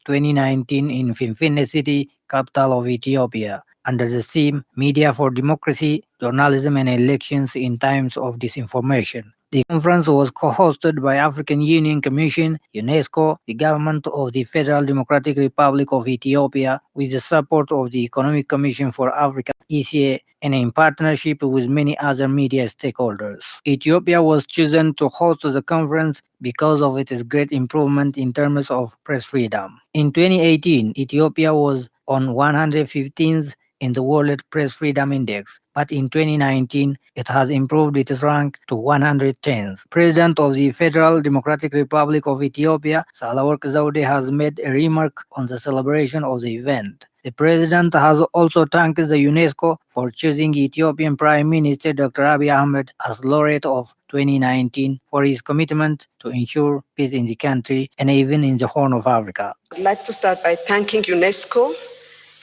2019 in Finfinne city, capital of Ethiopia, under the theme Media for Democracy, Journalism and Elections in Times of Disinformation. The conference was co-hosted by African Union Commission, UNESCO, the government of the Federal Democratic Republic of Ethiopia, with the support of the Economic Commission for Africa, ECA, and in partnership with many other media stakeholders. Ethiopia was chosen to host the conference because of its great improvement in terms of press freedom. In 2018, Ethiopia was on 115th in the World Press Freedom Index, but in 2019 it has improved its rank to 110th. President of the Federal Democratic Republic of Ethiopia, Sahlawork Zewde, has made a remark on the celebration of the event. The president has also thanked the UNESCO for choosing Ethiopian Prime Minister Dr. Abiy Ahmed as laureate of 2019 for his commitment to ensure peace in the country and even in the Horn of Africa. I'd like to start by thanking UNESCO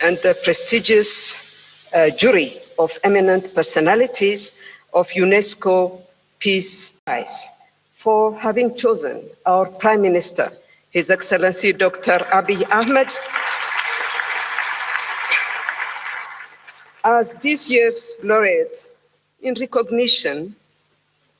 and the prestigious jury of eminent personalities of UNESCO Peace Prize for having chosen our Prime Minister, His Excellency Dr. Abiy Ahmed, as this year's laureate in recognition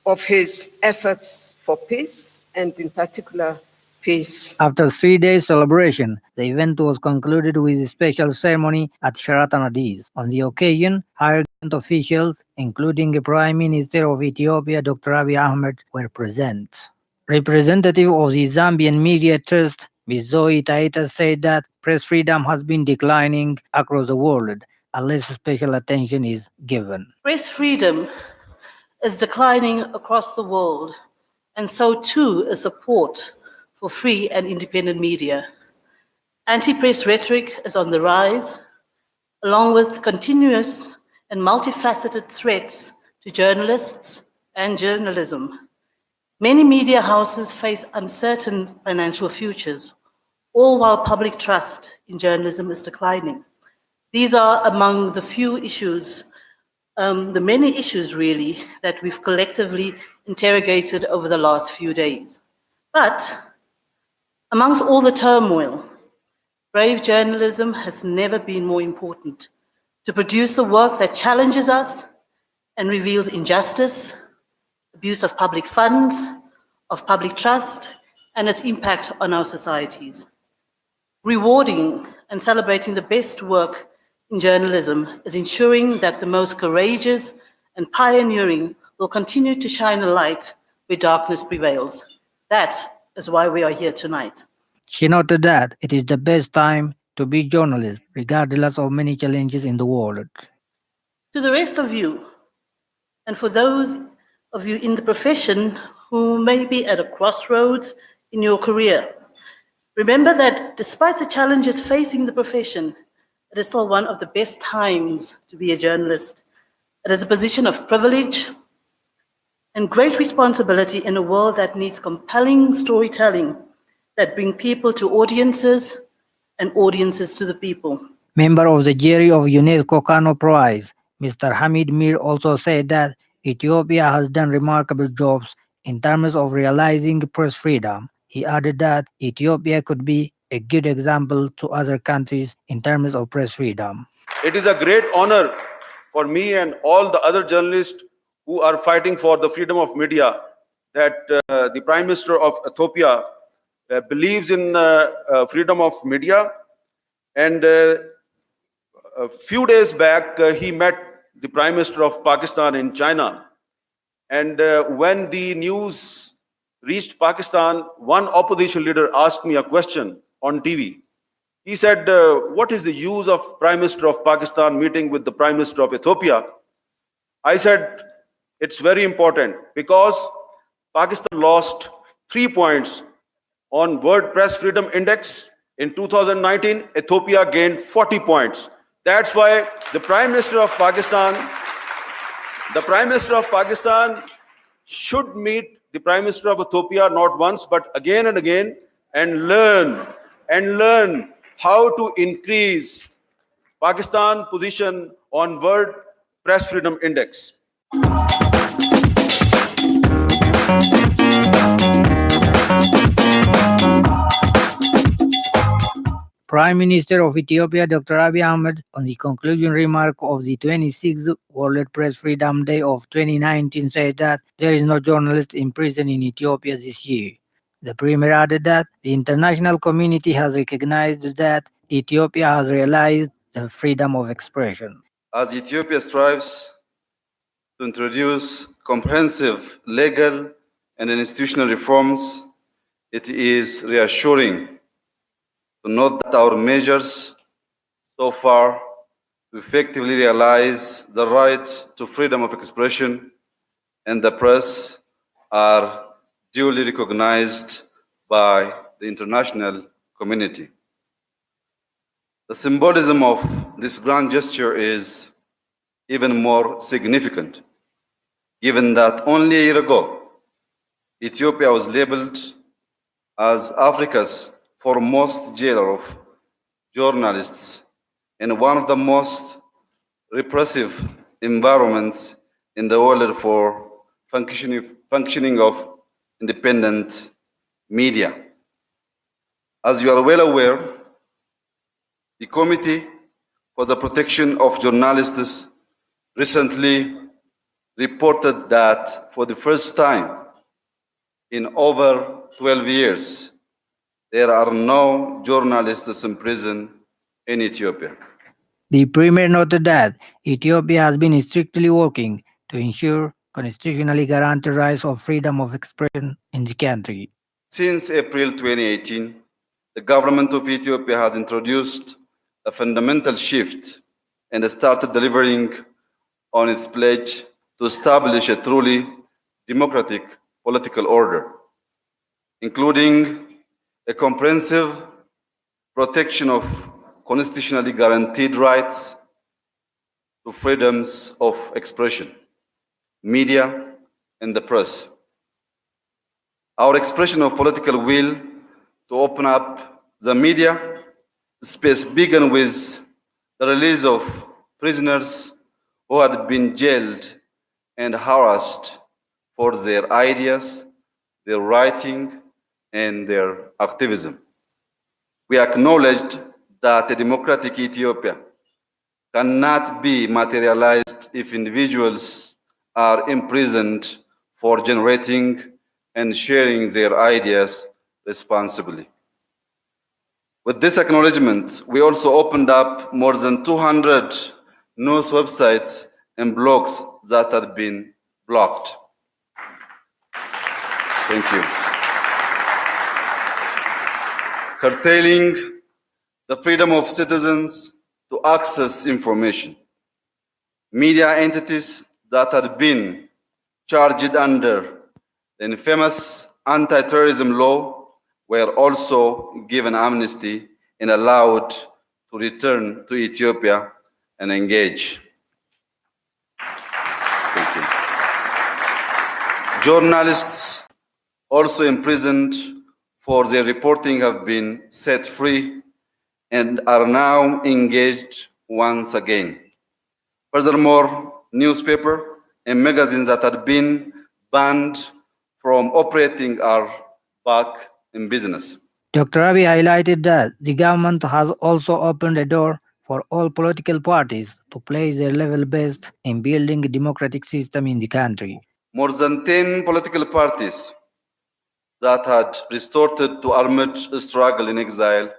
of his efforts for peace and in particular peace. After 3 days celebration, the event was concluded with a special ceremony at Sheraton Addis. On the occasion, higher government officials, including the Prime Minister of Ethiopia, Dr. Abiy Ahmed, were present. Representative of the Zambian Media Trust, Ms. Zoe Taita, said that press freedom has been declining across the world unless special attention is given. Press freedom is declining across the world, and so too is support for free and independent media. Anti-press rhetoric is on the rise, along with continuous and multifaceted threats to journalists and journalism. Many media houses face uncertain financial futures, all while public trust in journalism is declining. These are among the few issues, the many issues really, that we've collectively interrogated over the last few days. But amongst all the turmoil, brave journalism has never been more important to produce the work that challenges us and reveals injustice, abuse of public funds, of public trust, and its impact on our societies. Rewarding and celebrating the best work in journalism is ensuring that the most courageous and pioneering will continue to shine a light where darkness prevails. That is why we are here tonight. She noted that it is the best time to be journalist, regardless of many challenges in the world. To the rest of you, and for those of you in the profession who may be at a crossroads in your career, remember that despite the challenges facing the profession, it is still one of the best times to be a journalist. It is a position of privilege and great responsibility in a world that needs compelling storytelling that bring people to audiences and audiences to the people. Member of the jury of UNESCO Kano Prize, Mr. Hamid Mir, also said that Ethiopia has done remarkable jobs in terms of realizing press freedom. He added that Ethiopia could be a good example to other countries in terms of press freedom. It is a great honor for me and all the other journalists who are fighting for the freedom of media that the Prime Minister of Ethiopia believes in freedom of media. And a few days back, he met the Prime Minister of Pakistan in China. And when the news reached Pakistan, one opposition leader asked me a question on TV. He said, what is the use of Prime Minister of Pakistan meeting with the Prime Minister of Ethiopia? I said, it's very important because Pakistan lost 3 points on World Press Freedom Index. In 2019, Ethiopia gained 40 points. That's why the Prime Minister of Pakistan should meet the Prime Minister of Ethiopia not once, but again and again, and learn how to increase Pakistan's position on World Press Freedom Index. Prime Minister of Ethiopia, Dr. Abiy Ahmed, on the conclusion remark of the 26th World Press Freedom Day of 2019 said that there is no journalist in prison in Ethiopia this year. The Premier added that the international community has recognized that Ethiopia has realized the freedom of expression. As Ethiopia strives to introduce comprehensive legal and institutional reforms, it is reassuring to note that our measures so far to effectively realize the right to freedom of expression and the press are duly recognized by the international community. The symbolism of this grand gesture is even more significant, given that only a year ago, Ethiopia was labeled as Africa's foremost jailer of journalists and one of the most repressive environments in the world for functioning of independent media. As you are well aware, the Committee for the Protection of Journalists recently reported that for the first time in over 12 years, there are no journalists in prison in Ethiopia. The Premier noted that Ethiopia has been strictly working to ensure constitutionally guaranteed rights of freedom of expression in the country. Since April 2018, the government of Ethiopia has introduced a fundamental shift and started delivering on its pledge to establish a truly democratic political order, including a comprehensive protection of constitutionally guaranteed rights to freedoms of expression, media, and the press. Our expression of political will to open up the media space began with the release of prisoners who had been jailed and harassed for their ideas, their writing, and their activism. We acknowledged that a democratic Ethiopia cannot be materialized if individuals are imprisoned for generating and sharing their ideas responsibly. With this acknowledgement, we also opened up more than 200 news websites and blogs that had been blocked. Thank you. Curtailing the freedom of citizens to access information. Media entities that had been charged under the infamous anti-terrorism law were also given amnesty and allowed to return to Ethiopia and engage. Thank you. Journalists also imprisoned for their reporting have been set free and are now engaged once again. Furthermore, newspapers and magazines that had been banned from operating are back in business. Dr. Abiy highlighted that the government has also opened a door for all political parties to play their level best in building a democratic system in the country. More than 10 political parties that had resorted to armed struggle in exile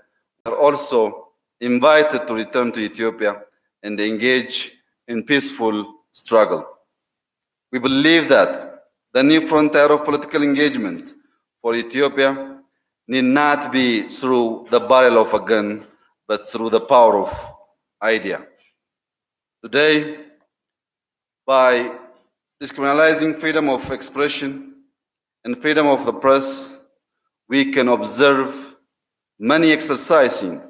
are also invited to return to Ethiopia and engage in peaceful struggle. We believe that the new frontier of political engagement for Ethiopia need not be through the barrel of a gun, but through the power of idea. Today, by discriminalizing freedom of expression and freedom of the press, we can observe many exercising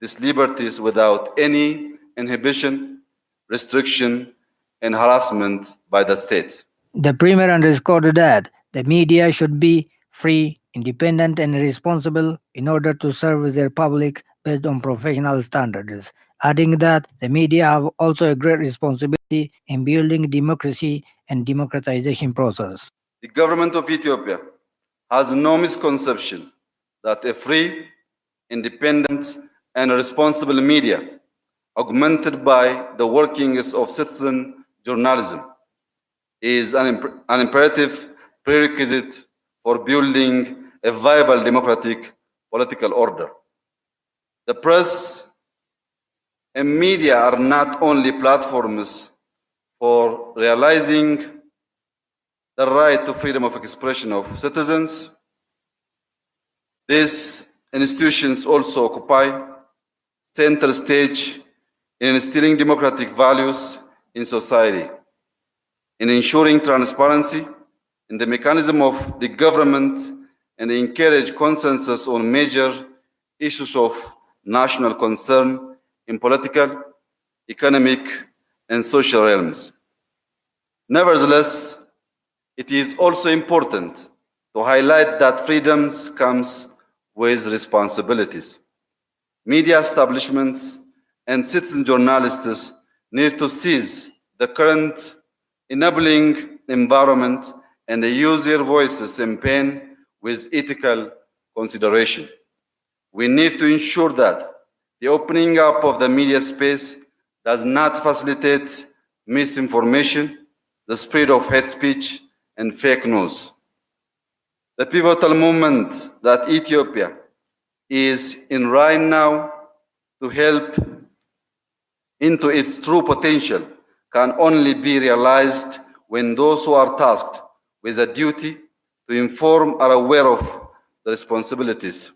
these liberties without any inhibition, restriction, and harassment by the state. The Premier underscored that the media should be free, independent, and responsible in order to serve their public based on professional standards, adding that the media have also a great responsibility in building democracy and democratization process. The government of Ethiopia has no misconception that a free, independent, and responsible media, augmented by the workings of citizen journalism, is an imperative prerequisite for building a viable democratic political order. The press and media are not only platforms for realizing the right to freedom of expression of citizens, these institutions also occupy center stage in instilling democratic values in society, in ensuring transparency in the mechanism of the government, and encourage consensus on major issues of national concern in political, economic, and social realms. Nevertheless, it is also important to highlight that freedoms comes with responsibilities. Media establishments and citizen journalists need to seize the current enabling environment and use their voices and pen with ethical consideration. We need to ensure that the opening up of the media space does not facilitate misinformation, the spread of hate speech, and fake news. The pivotal moment that Ethiopia is in right now to help into its true potential can only be realized when those who are tasked with a duty to inform are aware of the responsibilities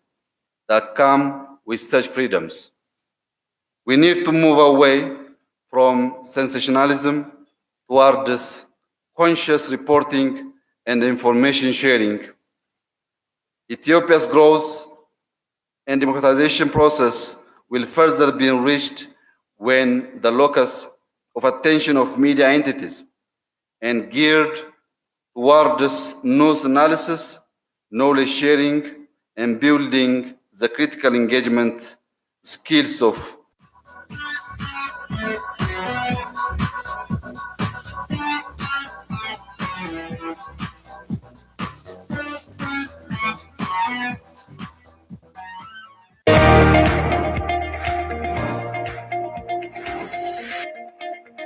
that come with such freedoms. We need to move away from sensationalism towards conscious reporting and information sharing. Ethiopia's growth and democratization process will further be enriched when the locus of attention of media entities and geared towards news analysis, knowledge sharing, and building the critical engagement skills of